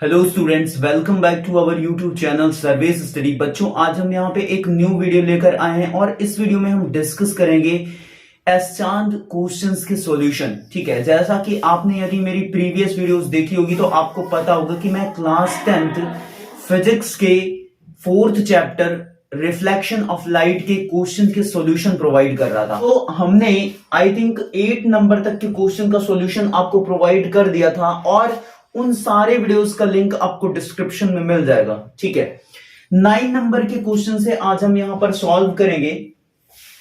Hello students, welcome back to our YouTube channel सर्वेस study. बच्चों, आज हम यहाँ पे एक न्यू वीडियो लेकर आए हैं और इस वीडियो में हम डिस्कस करेंगे एस चांद क्वेश्चंस के सॉल्यूशन। ठीक है, जैसा कि आपने यदि मेरी प्रीवियस वीडियोस देखी होगी तो आपको पता होगा कि मैं क्लास 10th फिजिक्स के 4th chapter reflection of light के क्वेश्चन के सॉल्यूशन प्रोवाइड कर रहा था। तो हमने आई थिंक 8 नंबर तक के क्वेश्चन का सॉल्यूशन आपको प्रोवाइड कर दिया था और उन सारे वीडियोस का लिंक आपको डिस्क्रिप्शन में मिल जाएगा। ठीक है, 9 नंबर के क्वेश्चन से आज हम यहां पर सॉल्व करेंगे।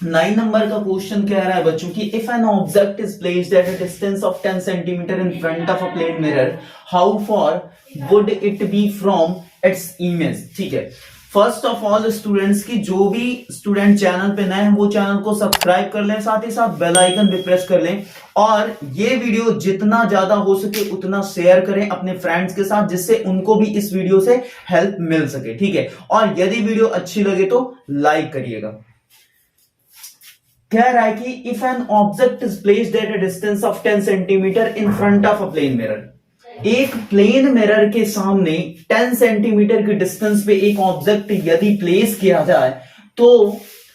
9 नंबर का क्वेश्चन कह रहा है बच्चों कि if an object is placed at a distance of 10 centimetre in front of a plane mirror, how far would it be from its image. ठीक है, फर्स्ट ऑफ ऑल स्टूडेंट्स की जो भी स्टूडेंट चैनल पे नए हैं वो चैनल को सब्सक्राइब कर लें, साथ ही साथ बेल आइकन भी प्रेस कर लें और ये वीडियो जितना ज्यादा हो सके उतना शेयर करें अपने फ्रेंड्स के साथ, जिससे उनको भी इस वीडियो से हेल्प मिल सके। ठीक है, और यदि वीडियो अच्छी लगे तो लाइक करिएगा। कह रहा है कि if an object is placed at a distance of 10 centimetre in front of a plane mirror, एक प्लेन मिरर के सामने 10 सेंटीमीटर की डिस्टेंस पे एक ऑब्जेक्ट यदि प्लेस किया जाए तो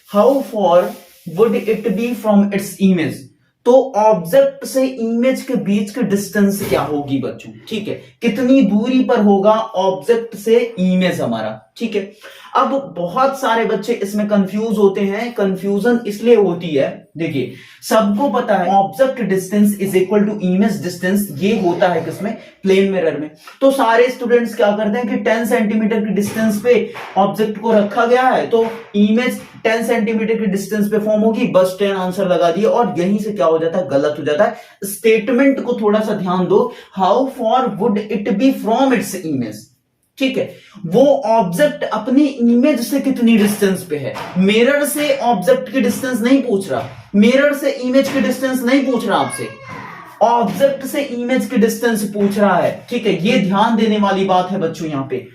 how far would it be from its image. तो ऑब्जेक्ट से इमेज के बीच की डिस्टेंस क्या होगी बच्चों। ठीक है, कितनी दूरी पर होगा ऑब्जेक्ट से इमेज हमारा। ठीक है, अब बहुत सारे बच्चे इसमें कंफ्यूज होते हैं। कंफ्यूजन इसलिए होती है, देखिए सबको पता है object distance is equal to image distance, ये होता है किसमें, प्लेन मिरर में। तो सारे स्टूडेंट्स क्या करते हैं कि 10 सेंटीमीटर की डिस्टेंस पे ऑब्जेक्ट को रखा गया है तो इमेज 10 सेंटीमीटर की डिस्टेंस पे फॉर्म होगी, बस 10 आंसर लगा दिए और यहीं से क्या हो जाता है, गलत हो जाता है। स्टेटमेंट को थोड़ा सा ध्यान दो, how far would it be from its image. ठीक है, वो ऑब्जेक्ट अपनी इमेज से कितनी डिस्टेंस पे है, मिरर से ऑब्जेक्ट की डिस्टेंस नहीं पूछ रहा, मिरर से इमेज की डिस्टेंस नहीं पूछ रहा आपसे, ऑब्जेक्ट से इमेज की डिस्टेंस पूछ रहा है। ठीक है, ये ध्यान देने वाली बात है बच्चों। यहां पे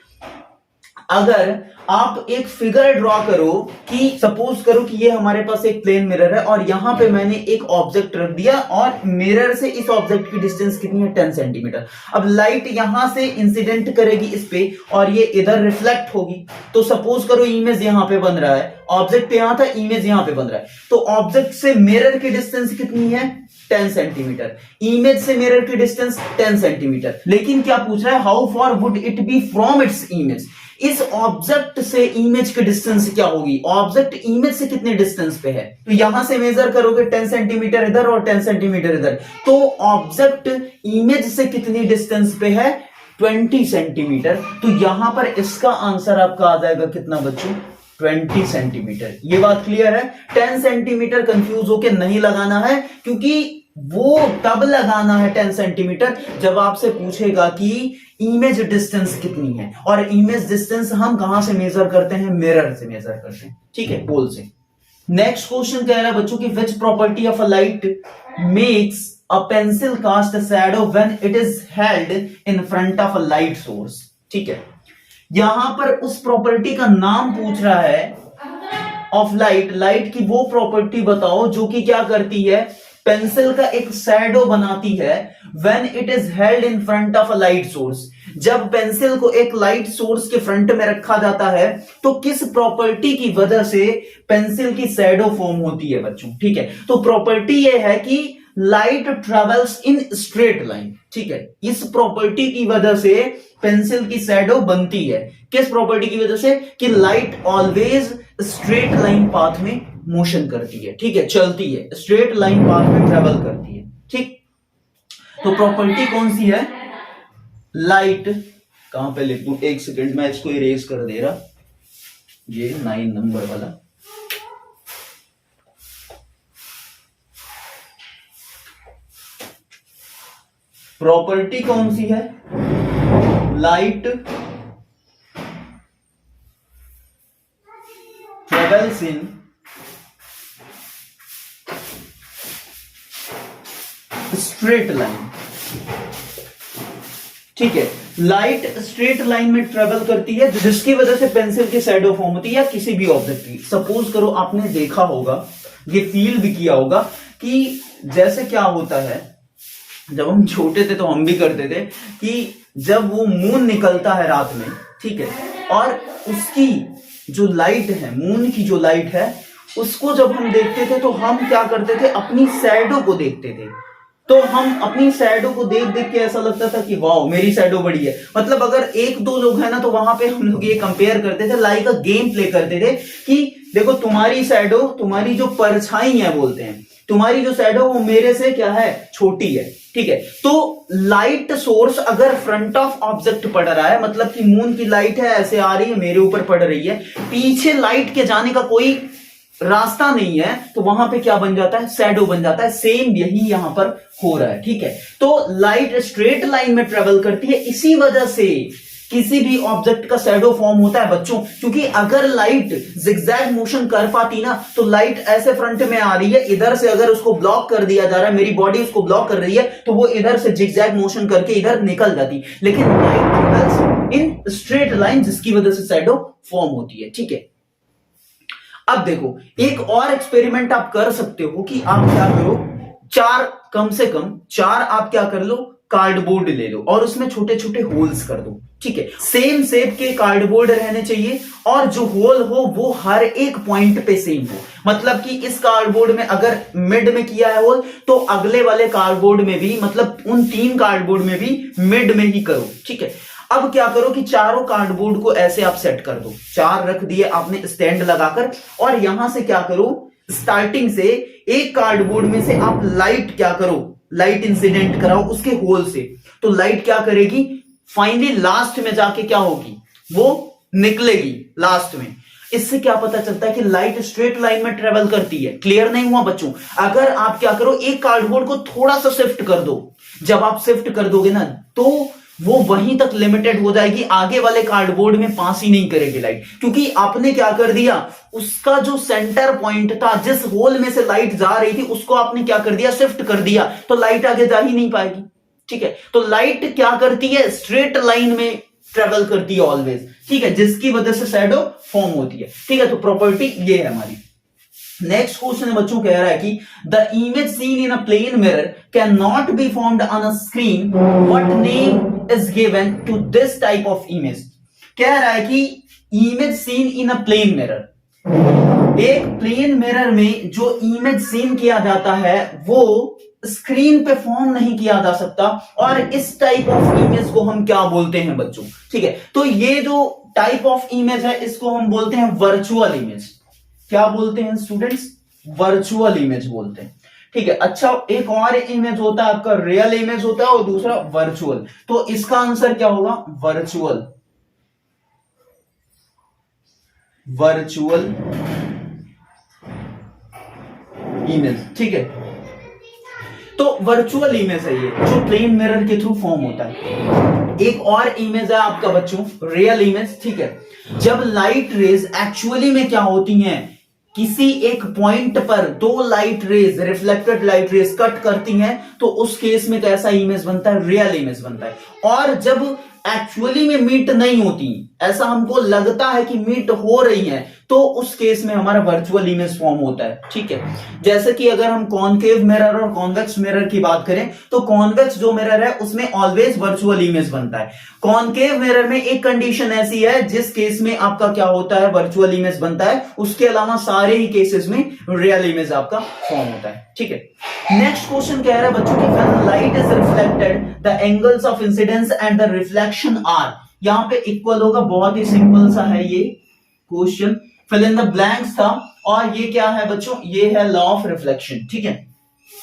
अगर आप एक फिगर ड्रॉ करो कि सपोज करो कि ये हमारे पास एक प्लेन मिरर है और यहां पे मैंने एक ऑब्जेक्ट रख दिया और मिरर से इस ऑब्जेक्ट की डिस्टेंस कितनी है, 10 सेंटीमीटर। अब लाइट यहां से इंसिडेंट करेगी इस पे और ये इधर रिफ्लेक्ट होगी। तो सपोज करो इमेज यहां पे बन रहा है, ऑब्जेक्ट यहां था, इमेज यहां पे बन रहा है, तो ऑब्जेक्ट से मिरर की डिस्टेंस कितनी है, 10 सेंटीमीटर। इमेज से मिरर की डिस्टेंस 10 सेंटीमीटर। लेकिन क्या पूछ रहा है, how far would it be from its image. इस ऑब्जेक्ट से इमेज की डिस्टेंस क्या होगी, ऑब्जेक्ट इमेज से कितने डिस्टेंस पे है। तो यहां से मेजर करोगे 10 सेंटीमीटर इधर और 10 सेंटीमीटर इधर, तो ऑब्जेक्ट इमेज से कितनी डिस्टेंस पे है, 20 सेंटीमीटर। तो यहां पर इसका आंसर आपका आ जाएगा कितना बच्चों, 20 सेंटीमीटर। ये बात क्लियर है। 10 सेंटीमीटर कंफ्यूज होके नहीं लगाना है, क्योंकि वो तब लगाना है 10 सेंटीमीटर जब आपसे पूछेगा कि इमेज डिस्टेंस कितनी है, और इमेज डिस्टेंस हम कहां से मेजर करते हैं, मिरर से मेजर करते हैं। ठीक है, पोल से। नेक्स्ट क्वेश्चन कह रहा है बच्चों की which property of a light makes a pencil cast a shadow when it is held in front of a light source. ठीक है, यहां पर उस प्रॉपर्टी का नाम पूछ रहा है ऑफ लाइट। लाइट की वो प्रॉपर्टी बताओ जो कि क्या करती है, पेंसिल का एक शैडो बनाती है when it is held in front of a light source. जब पेंसिल को एक लाइट सोर्स के फ्रंट में रखा जाता है तो किस प्रॉपर्टी की वजह से पेंसिल की शैडो फॉर्म होती है बच्चों। ठीक है, तो प्रॉपर्टी यह है कि light travels in straight line. ठीक है, इस प्रॉपर्टी की वजह से पेंसिल की शैडो बनती है। किस प्रॉपर्टी की वजह से, कि light always straight line path में मोशन करती है। ठीक है, चलती है, स्ट्रेट लाइन पाथ में ट्रेवल करती है। ठीक, तो प्रॉपर्टी कौन सी है, लाइट। कहां पे लिख दूं, एक सेकंड मैं इसको इरेज कर दे रहा, ये 9 नंबर वाला। प्रॉपर्टी कौन सी है, light travels in straight line. ठीक है, लाइट स्ट्रेट लाइन में ट्रेवल करती है जिसकी वजह से पेंसिल की शैडो फॉर्म होती है या किसी भी ऑब्जेक्ट की। सपोज करो आपने देखा होगा, ये फील भी किया होगा कि जैसे क्या होता है, जब हम छोटे थे तो हम भी करते थे कि जब वो मून निकलता है रात में, ठीक है, और उसकी जो लाइट है, मून की जो लाइट है, उसको जब हम देखते थे तो हम क्या करते थे, अपनी शैडो को देखते थे। तो हम अपनी शैडो को देख देख के ऐसा लगता था कि वाओ मेरी शैडो बड़ी है। मतलब अगर एक दो लोग हैं ना, तो वहां पे हम लोग ये कंपेयर करते थे, लाइक अ गेम प्ले करते थे कि देखो तुम्हारी शैडो, तुम्हारी जो परछाई है बोलते हैं, तुम्हारी जो शैडो वो मेरे से क्या है, छोटी है, ठीक है। तो लाइट सोर्स अगर फ्रंट ऑफ ऑब्जेक्ट पड़ रहा है, मतलब कि मून की लाइट है ऐसे आ रही है, मेरे ऊपर पड़ रही है, पीछे लाइट के जाने का कोई रास्ता नहीं है, तो वहां पे क्या बन जाता है, शैडो बन जाता है। सेम यही यहां पर हो रहा है, ठीक है। तो लाइट स्ट्रेट लाइन में ट्रेवल करती है, इसी वजह से किसी भी ऑब्जेक्ट का शैडो फॉर्म होता है बच्चों। क्योंकि अगर लाइट जिगजैग मोशन कर पाती ना, तो लाइट ऐसे फ्रंट में आ रही है, इधर से अगर उसको ब्लॉक कर दिया जा रहा है, मेरी बॉडी उसको ब्लॉक कर रही है, तो वो इधर से जिगजैग मोशन करके इधर निकल जाती। लेकिन light travels in straight line, जिसकी वजह से शैडो फॉर्म होती है, ठीक है। अब देखो एक और एक्सपेरिमेंट आप कर सकते हो कि आप क्या करो, कम से कम चार आप क्या कर लो, कार्डबोर्ड ले लो और उसमें छोटे छोटे होल्स कर दो, ठीक है। सेम शेप के कार्डबोर्ड रहने चाहिए और जो होल हो वो हर एक पॉइंट पे सेम हो। मतलब कि इस कार्डबोर्ड में अगर मिड में किया है होल, तो अगले वाले कार्डबोर्ड में भी, मतलब उन 3 कार्डबोर्ड में भी मिड में ही करो, ठीक है। अब क्या करो कि चारों कार्डबोर्ड को ऐसे आप सेट कर दो, 4 रख दिए आपने स्टैंड लगाकर, और यहां से क्या करो, स्टार्टिंग से एक कार्डबोर्ड में से आप लाइट क्या करो, लाइट इंसिडेंट कराओ उसके होल से। तो लाइट क्या करेगी, फाइनली लास्ट में जाके क्या होगी, वो निकलेगी लास्ट में। इससे क्या पता चलता है कि लाइट स्ट्रेट लाइन में ट्रेवल करती है। क्लियर नहीं हुआ बच्चों? अगर आप क्या करो, एक कार्डबोर्ड को थोड़ा सा शिफ्ट कर दो, जब आप शिफ्ट कर दोगे ना, तो वो वहीं तक लिमिटेड हो जाएगी, आगे वाले कार्डबोर्ड में पास ही नहीं करेगी लाइट। क्योंकि आपने क्या कर दिया, उसका जो सेंटर पॉइंट था, जिस होल में से लाइट जा रही थी, उसको आपने क्या कर दिया, शिफ्ट कर दिया, तो लाइट आगे जा ही नहीं पाएगी, ठीक है। तो लाइट क्या करती है, स्ट्रेट लाइन में ट्रेवल करती है ऑलवेज, ठीक है, जिसकी वजह से शैडो फॉर्म होती है, ठीक है। तो प्रॉपर्टी ये है हमारी। नेक्स्ट क्वेश्चन बच्चों कह रहा है कि the image seen in a plane mirror can not be formed on a screen, what name is given to this type of image. कह रहा है कि image seen in a plane mirror, एक प्लेन मिरर में जो image scene किया जाता है वो स्क्रीन पे फॉर्म नहीं किया जा सकता, और इस टाइप ऑफ इमेज को हम क्या बोलते हैं बच्चों, ठीक है। तो ये जो टाइप ऑफ इमेज है इसको हम बोलते हैं वर्चुअल इमेज। क्या बोलते हैं स्टूडेंट्स, वर्चुअल इमेज बोलते हैं, ठीक है। अच्छा, एक और इमेज होता है आपका, रियल इमेज होता है, और दूसरा वर्चुअल। तो इसका आंसर क्या होगा, वर्चुअल, वर्चुअल इमेज, ठीक है। तो वर्चुअल इमेज है ये, जो प्लेन मिरर के थ्रू फॉर्म होता है। एक और इमेज है आपका बच्चों, रियल इमेज, ठीक है। जब लाइट रेज एक्चुअली में क्या होती हैं, किसी एक पॉइंट पर 2 light rays, reflected light rays cut करती हैं, तो उस केस में कैसा इमेज बनता है, रियल इमेज बनता है। और जब एक्चुअली में मीट नहीं होती, ऐसा हमको लगता है कि मीट हो रही है, तो उस केस में हमारा वर्चुअल इमेज फॉर्म होता है, ठीक है। जैसे कि अगर हम कॉनकेव मिरर और कॉन्वेक्स मिरर की बात करें, तो कॉन्वेक्स जो मिरर है उसमें ऑलवेज वर्चुअल इमेज बनता है। कॉनकेव मिरर में एक कंडीशन ऐसी है जिस केस में आपका क्या होता है, वर्चुअल इमेज बनता है, उसके अलावा सारे ही केसेस में रियल इमेज आपका फॉर्म होता है, ठीक है। नेक्स्ट क्वेश्चन कह रहा है बच्चों की, when light is reflected the angles of incidence and the reflection are, यहां पे इक्वल होगा, बहुत ही सिंपल सा है ये question, fill in the blanks था। और ये क्या है बच्चों, ये है लॉ ऑफ रिफ्लेक्शन, ठीक है।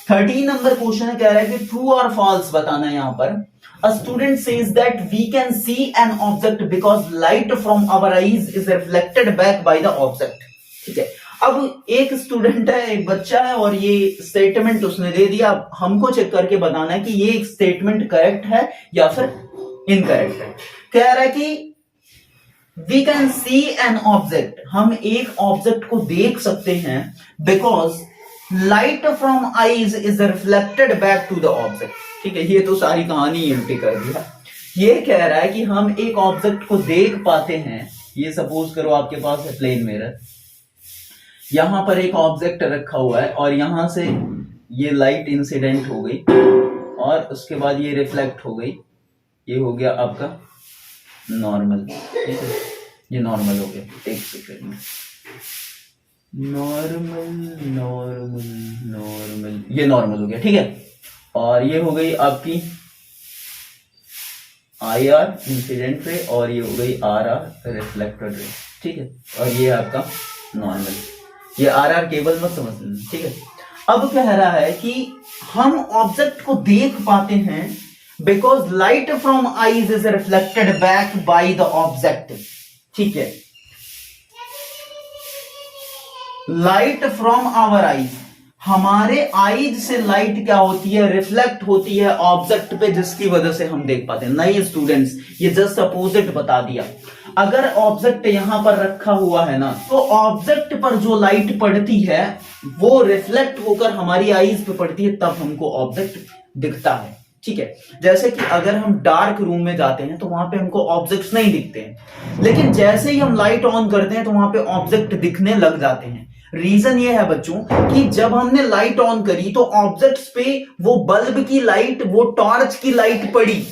13 नंबर क्वेश्चन है, कह रहा है कि ट्रू और फॉल्स बताना है यहां पर। A student says that we can see an object because light from our eyes is reflected back by the object, ठीक है। अब एक स्टूडेंट है, एक बच्चा है, और ये स्टेटमेंट उसने दे दिया, हमको चेक करके बताना है कि ये स्टेटमेंट करेक्ट है या फिर इनकरेक्ट है। कह रहा है कि we can see an object, हम एक ऑब्जेक्ट को देख सकते हैं, because light from eyes is reflected back to the object, ठीक है। ये तो सारी कहानी उल्टी कर दिया। ये कह रहा है कि हम एक ऑब्जेक्ट को देख पाते हैं, ये सपोज करो आपके पास है प्लेन मिरर, यहां पर एक ऑब्जेक्ट रखा हुआ है, और यहां से ये लाइट इंसिडेंट हो गई, और उसके बाद ये रिफ्लेक्ट हो गई, ये हो गया आपका नॉर्मल, ठीक है, ये नॉर्मल हो गया। एक सेकेंड, नॉर्मल नॉर्मल नॉर्मल, ये नॉर्मल हो गया, ठीक है। और ये हो गई आपकी IR इंसिडेंट रे, और ये हो गई RR रिफ्लेक्टेड रे, ठीक है। और ये आपका नॉर्मल, ये RR केवल मत समझ लेना, ठीक है। अब कह रहा है कि हम ऑब्जेक्ट को देख पाते हैं because light from eyes is reflected back by the object, ठीक है। लाइट फ्रॉम आवर आईज, हमारे आईज से लाइट क्या होती है, रिफ्लेक्ट होती है ऑब्जेक्ट पे, जिसकी वजह से हम देख पाते हैं। नहीं स्टूडेंट्स, ये जस्ट अपोजिट बता दिया। अगर ऑब्जेक्ट यहां पर रखा हुआ है ना, तो ऑब्जेक्ट पर जो लाइट पड़ती है वो रिफ्लेक्ट होकर हमारी आईज पे पड़ती है, तब हमको ऑब्जेक्ट दिखता है, ठीक है। जैसे कि अगर हम डार्क रूम में जाते हैं तो वहां पे हमको ऑब्जेक्ट्स नहीं दिखते हैं, लेकिन जैसे ही हम लाइट ऑन करते हैं तो वहां पे ऑब्जेक्ट दिखने लग जाते हैं। रीजन ये है बच्चों कि जब हमने लाइट ऑन करी तो ऑब्जेक्ट्स पे वो बल्ब की लाइट, वो टॉर्च की लाइट पड़ी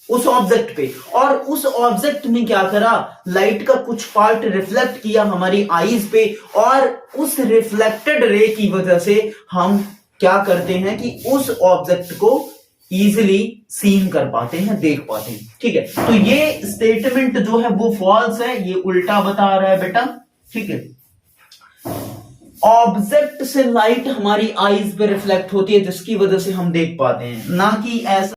उस ऑब्जेक्ट पे, और उस ऑब्जेक्ट ने क्या करा, लाइट का कुछ पार्ट रिफ्लेक्ट किया हमारी आईज पे, और उस रिफ्लेक्टेड रे की वजह से हम क्या करते हैं कि उस ऑब्जेक्ट को इजिली सीन कर पाते हैं, देख पाते हैं, ठीक है। तो ये स्टेटमेंट जो है वो फॉल्स है, ये उल्टा बता रहा है बेटा, ठीक है। ऑब्जेक्ट से लाइट हमारी आईज पे रिफ्लेक्ट होती है, जिसकी वजह से हम देख पाते हैं, ना कि ऐसा